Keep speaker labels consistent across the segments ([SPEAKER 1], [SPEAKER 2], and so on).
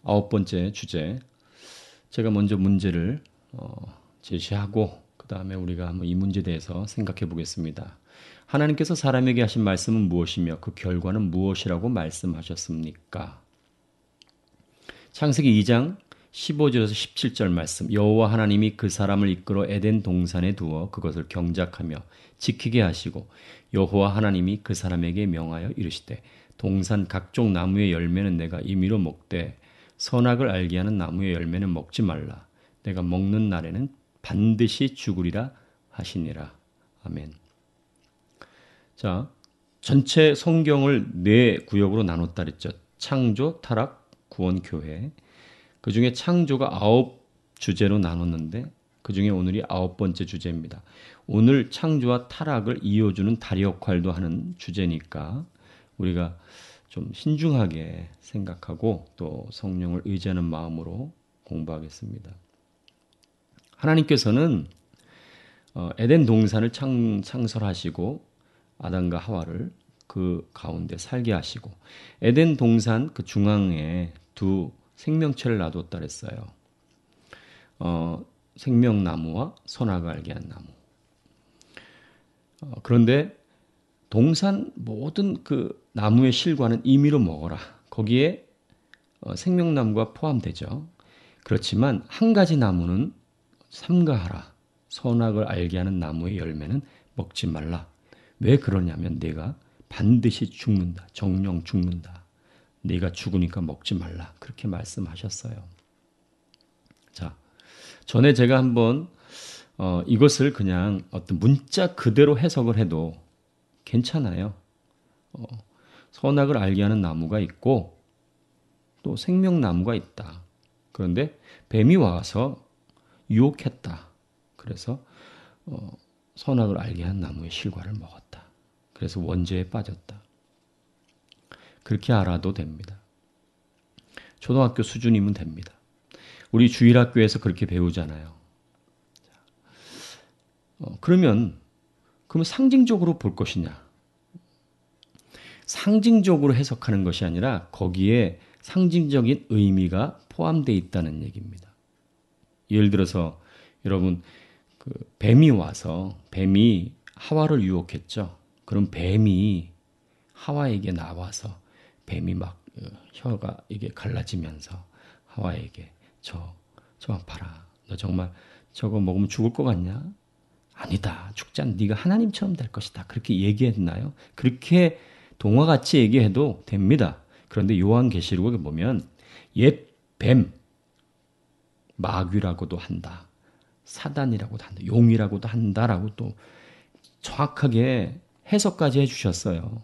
[SPEAKER 1] 9번째 주제. 제가 먼저 문제를 제시하고 그 다음에 우리가 한번 이 문제에 대해서 생각해 보겠습니다. 하나님께서 사람에게 하신 말씀은 무엇이며 그 결과는 무엇이라고 말씀하셨습니까? 창세기 2장 15절에서 17절 말씀. 여호와 하나님이 그 사람을 이끌어 에덴 동산에 두어 그것을 경작하며 지키게 하시고 여호와 하나님이 그 사람에게 명하여 이르시되 동산 각종 나무의 열매는 내가 임의로 먹되 선악을 알게 하는 나무의 열매는 먹지 말라. 내가 먹는 날에는 반드시 죽으리라 하시니라. 아멘. 자, 전체 성경을 네 구역으로 나눴다 그랬죠. 창조, 타락, 구원, 교회. 그 중에 창조가 9주제로 나눴는데 그 중에 오늘이 9번째 주제입니다. 오늘 창조와 타락을 이어주는 다리 역할도 하는 주제니까 우리가 좀 신중하게 생각하고 또 성령을 의지하는 마음으로 공부하겠습니다. 하나님께서는 에덴 동산을 창설하시고 아담과 하와를 그 가운데 살게 하시고 에덴 동산 그 중앙에 두 생명체를 놔뒀다 그랬어요. 생명나무와 선악을 알게 한 나무. 그런데 동산 모든 그 나무의 실과는 임의로 먹어라. 거기에 생명나무가 포함되죠. 그렇지만 한 가지 나무는 삼가하라. 선악을 알게 하는 나무의 열매는 먹지 말라. 왜 그러냐면 네가 반드시 죽는다. 정령 죽는다. 네가 죽으니까 먹지 말라. 그렇게 말씀하셨어요. 자, 전에 제가 한번 이것을 그냥 어떤 문자 그대로 해석을 해도 괜찮아요. 선악을 알게 하는 나무가 있고 또 생명나무가 있다. 그런데 뱀이 와서 유혹했다. 그래서 선악을 알게 한 나무의 실과를 먹었다. 그래서 원죄에 빠졌다. 그렇게 알아도 됩니다. 초등학교 수준이면 됩니다. 우리 주일학교에서 그렇게 배우잖아요. 그러면 상징적으로 볼 것이냐? 상징적으로 해석하는 것이 아니라 거기에 상징적인 의미가 포함되어 있다는 얘기입니다. 예를 들어서 여러분 뱀이 와서 뱀이 하와를 유혹했죠. 그럼 뱀이 하와에게 나와서 뱀이 막 혀가 이게 갈라지면서 하와에게 저 봐라. 너 정말 저거 먹으면 죽을 것 같냐? 아니다. 죽지 않아. 네가 하나님처럼 될 것이다. 그렇게 얘기했나요? 그렇게 동화같이 얘기해도 됩니다. 그런데 요한계시록에 보면 옛 뱀, 마귀라고도 한다. 사단이라고도 한다. 용이라고도 한다라고 또 정확하게 해석까지 해주셨어요.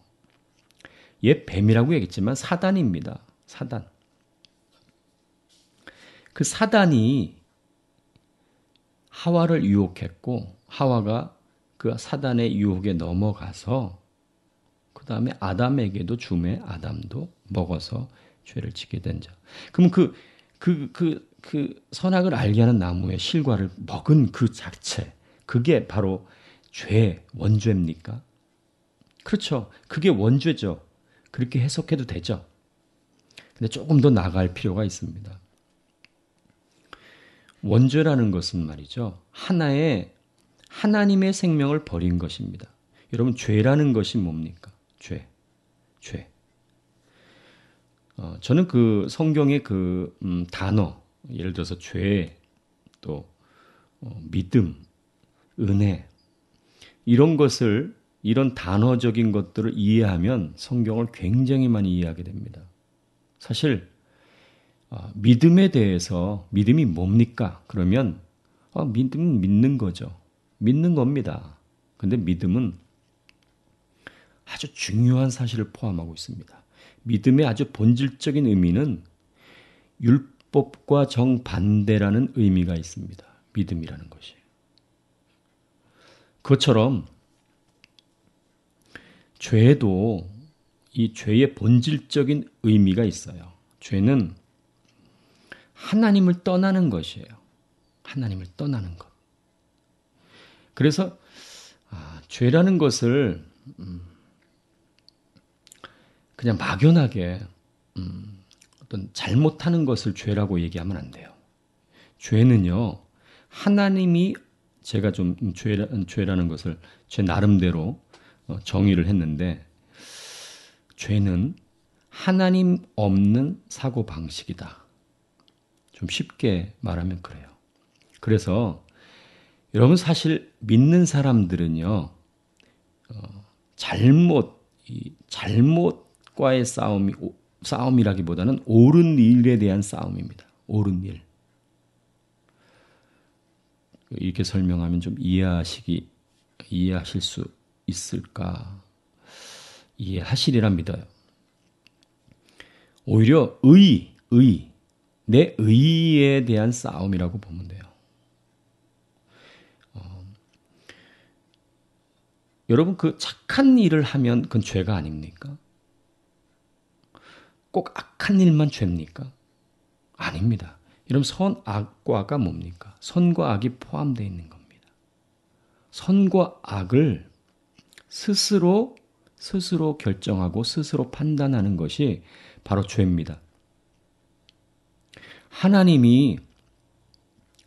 [SPEAKER 1] 옛 뱀이라고 얘기했지만 사단입니다. 사단. 그 사단이 하와를 유혹했고 하와가 그 사단의 유혹에 넘어가서 그 다음에 아담에게도 주매 아담도 먹어서 죄를 짓게 된 자. 그럼 그 선악을 알게 하는 나무의 실과를 먹은 그 자체, 그게 바로 죄, 원죄입니까? 그렇죠. 그게 원죄죠. 그렇게 해석해도 되죠. 근데 조금 더 나갈 필요가 있습니다. 원죄라는 것은 말이죠. 하나의 하나님의 생명을 버린 것입니다. 여러분, 죄라는 것이 뭡니까? 죄. 저는 그 성경의 그 단어, 예를 들어서 죄, 또 믿음, 은혜, 이런 단어적인 것들을 이해하면 성경을 굉장히 많이 이해하게 됩니다. 사실 믿음에 대해서 믿음이 뭡니까? 그러면 믿음은 믿는 거죠. 믿는 겁니다. 근데 믿음은 아주 중요한 사실을 포함하고 있습니다. 믿음의 아주 본질적인 의미는 율법과 정반대라는 의미가 있습니다. 믿음이라는 것이. 그것처럼 죄도 이 죄의 본질적인 의미가 있어요. 죄는 하나님을 떠나는 것이에요. 하나님을 떠나는 것. 그래서 죄라는 것을 그냥 막연하게 어떤 잘못하는 것을 죄라고 얘기하면 안 돼요. 죄는요, 하나님이 제가 좀 죄라는 것을 제 나름대로 정의를 했는데, 죄는 하나님 없는 사고 방식이다. 좀 쉽게 말하면 그래요. 그래서 여러분 사실 믿는 사람들은요, 잘못과의 싸움이라기보다는 옳은 일에 대한 싸움입니다. 옳은 일. 이렇게 설명하면 좀 이해하실 수 있을까? 이해하시리라 믿어요. 오히려 내 의에 대한 싸움이라고 보면 돼요. 여러분 그 착한 일을 하면 그건 죄가 아닙니까? 꼭 악한 일만 죄입니까? 아닙니다. 여러분 선악과가 뭡니까? 선과 악이 포함되어 있는 겁니다. 선과 악을 스스로 결정하고 스스로 판단하는 것이 바로 죄입니다. 하나님이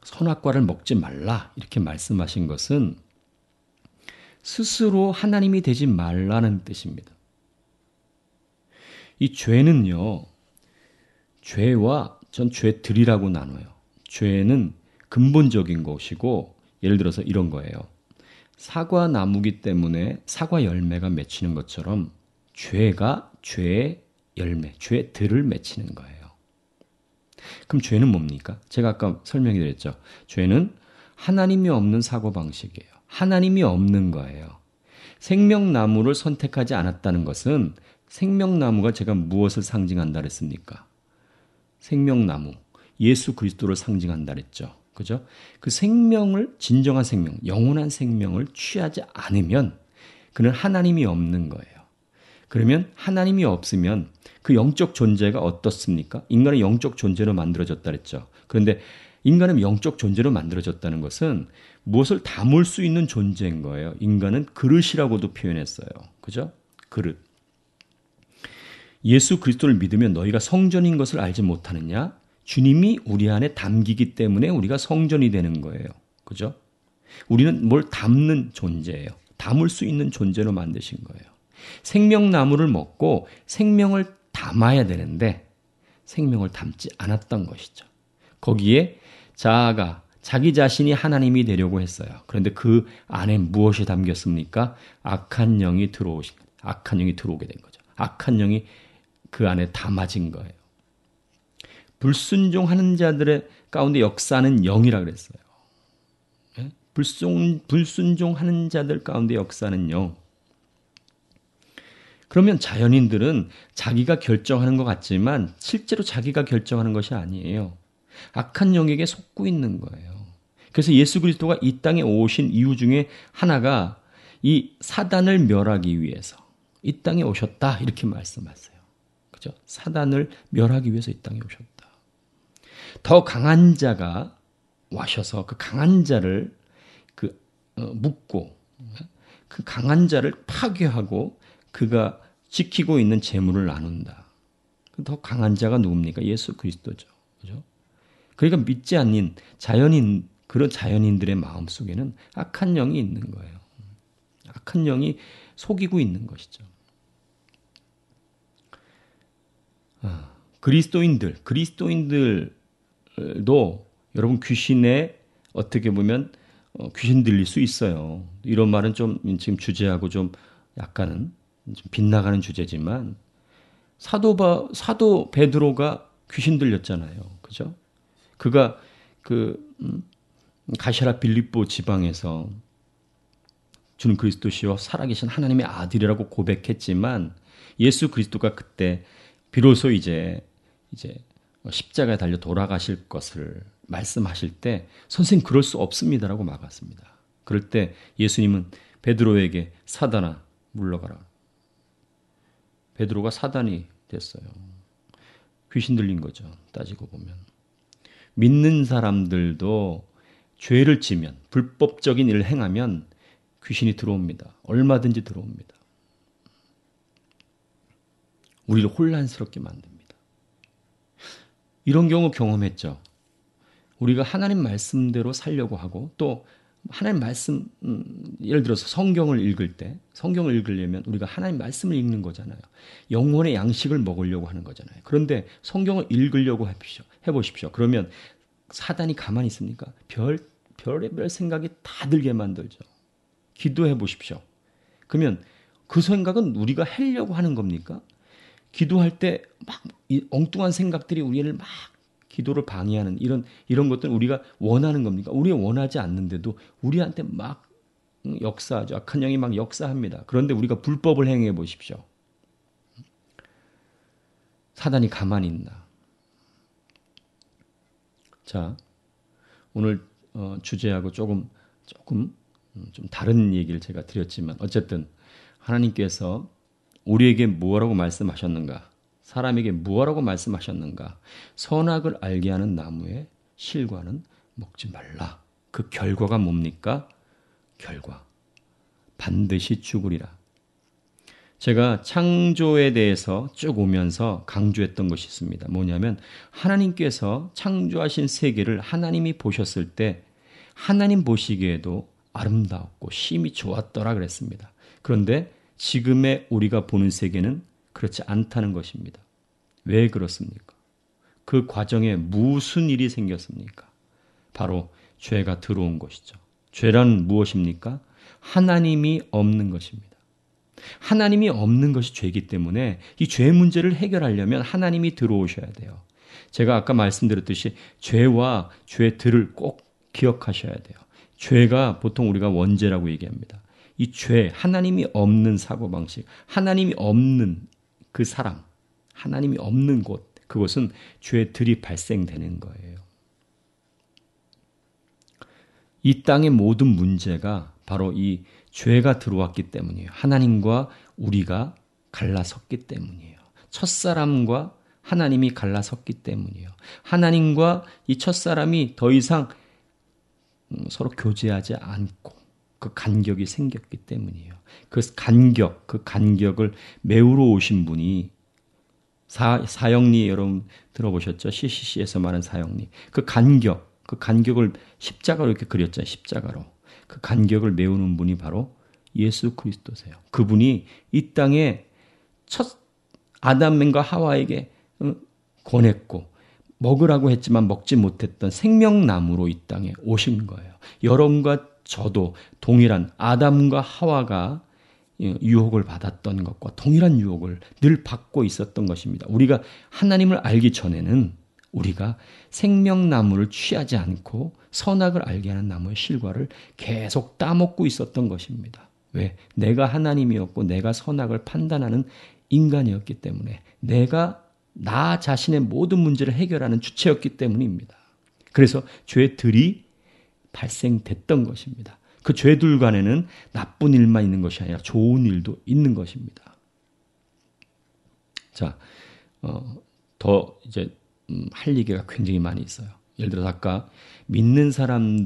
[SPEAKER 1] 선악과를 먹지 말라 이렇게 말씀하신 것은 스스로 하나님이 되지 말라는 뜻입니다. 이 죄는요, 전 죄들이라고 나눠요. 죄는 근본적인 것이고, 예를 들어서 이런 거예요. 사과 나무기 때문에 사과 열매가 맺히는 것처럼 죄가 죄의 열매, 죄들을 맺히는 거예요. 그럼 죄는 뭡니까? 제가 아까 설명해 드렸죠. 죄는 하나님이 없는 사고방식이에요. 하나님이 없는 거예요. 생명나무를 선택하지 않았다는 것은 생명나무가 제가 무엇을 상징한다 그랬습니까? 생명나무, 예수 그리스도를 상징한다 그랬죠. 그죠? 그 생명을, 진정한 생명, 영원한 생명을 취하지 않으면 그는 하나님이 없는 거예요. 그러면 하나님이 없으면 그 영적 존재가 어떻습니까? 인간은 영적 존재로 만들어졌다 그랬죠. 그런데 인간은 영적 존재로 만들어졌다는 것은 무엇을 담을 수 있는 존재인 거예요. 인간은 그릇이라고도 표현했어요. 그죠? 그릇. 예수 그리스도를 믿으면 너희가 성전인 것을 알지 못하느냐? 주님이 우리 안에 담기기 때문에 우리가 성전이 되는 거예요. 그죠? 우리는 뭘 담는 존재예요. 담을 수 있는 존재로 만드신 거예요. 생명나무를 먹고 생명을 담아야 되는데 생명을 담지 않았던 것이죠. 거기에 자기 자신이 하나님이 되려고 했어요. 그런데 그 안에 무엇이 담겼습니까? 악한 영이 들어오게 된 거죠. 악한 영이 그 안에 담아진 거예요. 불순종하는 자들의 가운데 역사하는 영이라 그랬어요. 불순종하는 자들 가운데 역사하는 영. 그러면 자연인들은 자기가 결정하는 것 같지만 실제로 자기가 결정하는 것이 아니에요. 악한 영에게 속고 있는 거예요. 그래서 예수 그리스도가 이 땅에 오신 이유 중에 하나가 이 사단을 멸하기 위해서 이 땅에 오셨다 이렇게 말씀하세요. 그죠? 사단을 멸하기 위해서 이 땅에 오셨다. 더 강한 자가 와셔서 그 강한 자를 묶고 그 강한 자를 파괴하고 그가 지키고 있는 재물을 나눈다. 더 강한 자가 누굽니까? 예수 그리스도죠. 그죠? 그러니까 믿지 않는 그런 자연인들의 마음 속에는 악한 영이 있는 거예요. 악한 영이 속이고 있는 것이죠. 그리스도인들도 여러분 귀신에 어떻게 보면 귀신 들릴 수 있어요. 이런 말은 좀 지금 주제하고 좀 약간은 좀 빗나가는 주제지만 사도 베드로가 귀신 들렸잖아요. 그죠? 그가 가시라 빌립보 지방에서 주는 그리스도시요 살아계신 하나님의 아들이라고 고백했지만 예수 그리스도가 그때 비로소 이제 십자가에 달려 돌아가실 것을 말씀하실 때 선생님 그럴 수 없습니다라고 막았습니다. 그럴 때 예수님은 베드로에게 사단아 물러가라. 베드로가 사단이 됐어요. 귀신 들린 거죠. 따지고 보면. 믿는 사람들도 죄를 지면 불법적인 일을 행하면 귀신이 들어옵니다. 얼마든지 들어옵니다. 우리를 혼란스럽게 만듭니다. 이런 경우 경험했죠. 우리가 하나님 말씀대로 살려고 하고 또 하나님 말씀 예를 들어서 성경을 읽으려면 우리가 하나님 말씀을 읽는 거잖아요. 영혼의 양식을 먹으려고 하는 거잖아요. 그런데 성경을 읽으려고 해보십시오. 그러면 사단이 가만히 있습니까? 별의별 생각이 다 들게 만들죠. 기도해 보십시오. 그러면 그 생각은 우리가 하려고 하는 겁니까? 기도할 때 막 엉뚱한 생각들이 우리를 막 기도를 방해하는 이런 것들은 우리가 원하는 겁니까? 우리가 원하지 않는데도 우리한테 막 역사하죠. 악한 영이 막 역사합니다. 그런데 우리가 불법을 행해 보십시오. 사단이 가만히 있나? 자, 오늘 주제하고 조금 좀 다른 얘기를 제가 드렸지만 어쨌든 하나님께서 우리에게 무엇라고 말씀하셨는가? 사람에게 무엇라고 말씀하셨는가? 선악을 알게 하는 나무의 실과는 먹지 말라. 그 결과가 뭡니까? 결과. 반드시 죽으리라. 제가 창조에 대해서 쭉 오면서 강조했던 것이 있습니다. 뭐냐면 하나님께서 창조하신 세계를 하나님이 보셨을 때 하나님 보시기에도 아름다웠고 심히 좋았더라 그랬습니다. 그런데 지금의 우리가 보는 세계는 그렇지 않다는 것입니다. 왜 그렇습니까? 그 과정에 무슨 일이 생겼습니까? 바로 죄가 들어온 것이죠. 죄란 무엇입니까? 하나님이 없는 것입니다. 하나님이 없는 것이 죄이기 때문에 이 죄 문제를 해결하려면 하나님이 들어오셔야 돼요. 제가 아까 말씀드렸듯이 죄와 죄들을 꼭 기억하셔야 돼요. 죄가 보통 우리가 원죄라고 얘기합니다. 이 죄, 하나님이 없는 사고방식, 하나님이 없는 그 사람, 하나님이 없는 곳, 그것은 죄들이 발생되는 거예요. 이 땅의 모든 문제가 바로 이 죄가 들어왔기 때문이에요. 하나님과 우리가 갈라섰기 때문이에요. 첫사람과 하나님이 갈라섰기 때문이에요. 하나님과 이 첫사람이 더 이상 서로 교제하지 않고 그 간격이 생겼기 때문이에요. 그 간격을 메우러 오신 분이 사형리 여러분 들어보셨죠? CCC에서 말하는 사형리. 그 간격을 십자가로 이렇게 그렸잖아요. 십자가로. 그 간격을 메우는 분이 바로 예수 그리스도세요. 그분이 이 땅에 첫 아담과 하와에게 권했고 먹으라고 했지만 먹지 못했던 생명나무로 이 땅에 오신 거예요. 여러분과 저도 동일한 아담과 하와가 유혹을 받았던 것과 동일한 유혹을 늘 받고 있었던 것입니다. 우리가 하나님을 알기 전에는 우리가 생명나무를 취하지 않고 선악을 알게 하는 나무의 실과를 계속 따먹고 있었던 것입니다. 왜? 내가 하나님이었고 내가 선악을 판단하는 인간이었기 때문에 내가 나 자신의 모든 문제를 해결하는 주체였기 때문입니다. 그래서 죄들이 발생됐던 것입니다. 그 죄들 간에는 나쁜 일만 있는 것이 아니라 좋은 일도 있는 것입니다. 자, 더 이제 할 얘기가 굉장히 많이 있어요. 예를 들어서 아까 믿는 사람은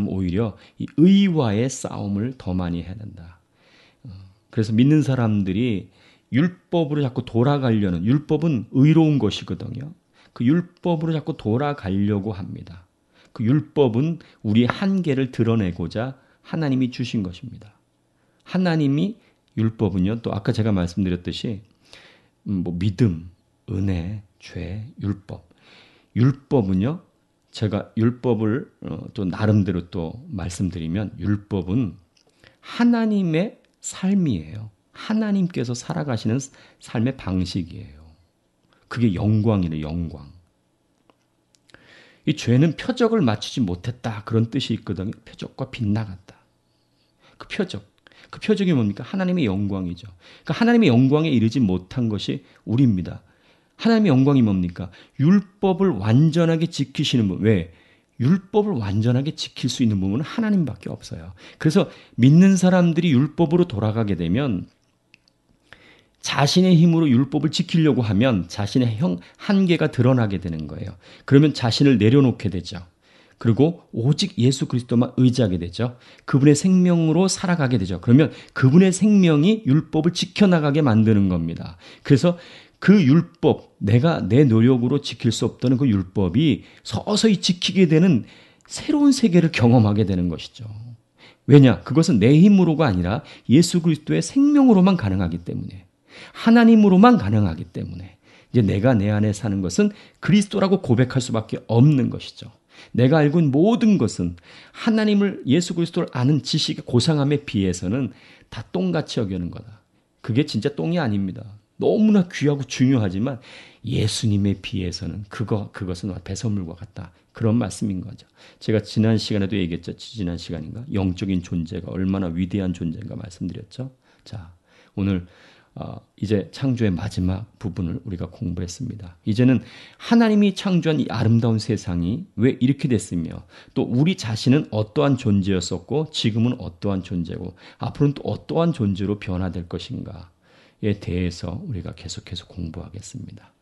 [SPEAKER 1] 오히려 이 의와의 싸움을 더 많이 해야 된다. 그래서 믿는 사람들이 율법으로 자꾸 돌아가려는, 율법은 의로운 것이거든요. 그 율법으로 자꾸 돌아가려고 합니다. 그 율법은 우리의 한계를 드러내고자 하나님이 주신 것입니다. 하나님이 율법은요, 또 아까 제가 말씀드렸듯이 믿음, 은혜, 죄, 율법. 율법은요, 제가 율법을 또 나름대로 또 말씀드리면 율법은 하나님의 삶이에요. 하나님께서 살아가시는 삶의 방식이에요. 그게 영광이래요, 영광. 이 죄는 표적을 맞추지 못했다, 그런 뜻이 있거든요. 표적과 빗나갔다. 그 표적이 뭡니까? 하나님의 영광이죠. 그러니까 하나님의 영광에 이르지 못한 것이 우리입니다. 하나님의 영광이 뭡니까? 율법을 완전하게 지키시는 분. 왜? 율법을 완전하게 지킬 수 있는 분은 하나님밖에 없어요. 그래서 믿는 사람들이 율법으로 돌아가게 되면 자신의 힘으로 율법을 지키려고 하면 자신의 한계가 드러나게 되는 거예요. 그러면 자신을 내려놓게 되죠. 그리고 오직 예수 그리스도만 의지하게 되죠. 그분의 생명으로 살아가게 되죠. 그러면 그분의 생명이 율법을 지켜나가게 만드는 겁니다. 그래서 그 율법, 내가 내 노력으로 지킬 수 없던 그 율법이 서서히 지키게 되는 새로운 세계를 경험하게 되는 것이죠. 왜냐? 그것은 내 힘으로가 아니라 예수 그리스도의 생명으로만 가능하기 때문에, 하나님으로만 가능하기 때문에 이제 내가 내 안에 사는 것은 그리스도라고 고백할 수밖에 없는 것이죠. 내가 알고 있는 모든 것은 하나님을, 예수 그리스도를 아는 지식의 고상함에 비해서는 다 똥같이 여기는 거다. 그게 진짜 똥이 아닙니다. 너무나 귀하고 중요하지만 예수님에 비해서는 그것은 배설물과 같다. 그런 말씀인 거죠. 제가 지난 시간에도 얘기했죠. 지난 시간인가? 영적인 존재가 얼마나 위대한 존재인가 말씀드렸죠. 자, 오늘 이제 창조의 마지막 부분을 우리가 공부했습니다. 이제는 하나님이 창조한 이 아름다운 세상이 왜 이렇게 됐으며, 또 우리 자신은 어떠한 존재였었고 지금은 어떠한 존재고 앞으로는 또 어떠한 존재로 변화될 것인가에 대해서 우리가 계속해서 공부하겠습니다.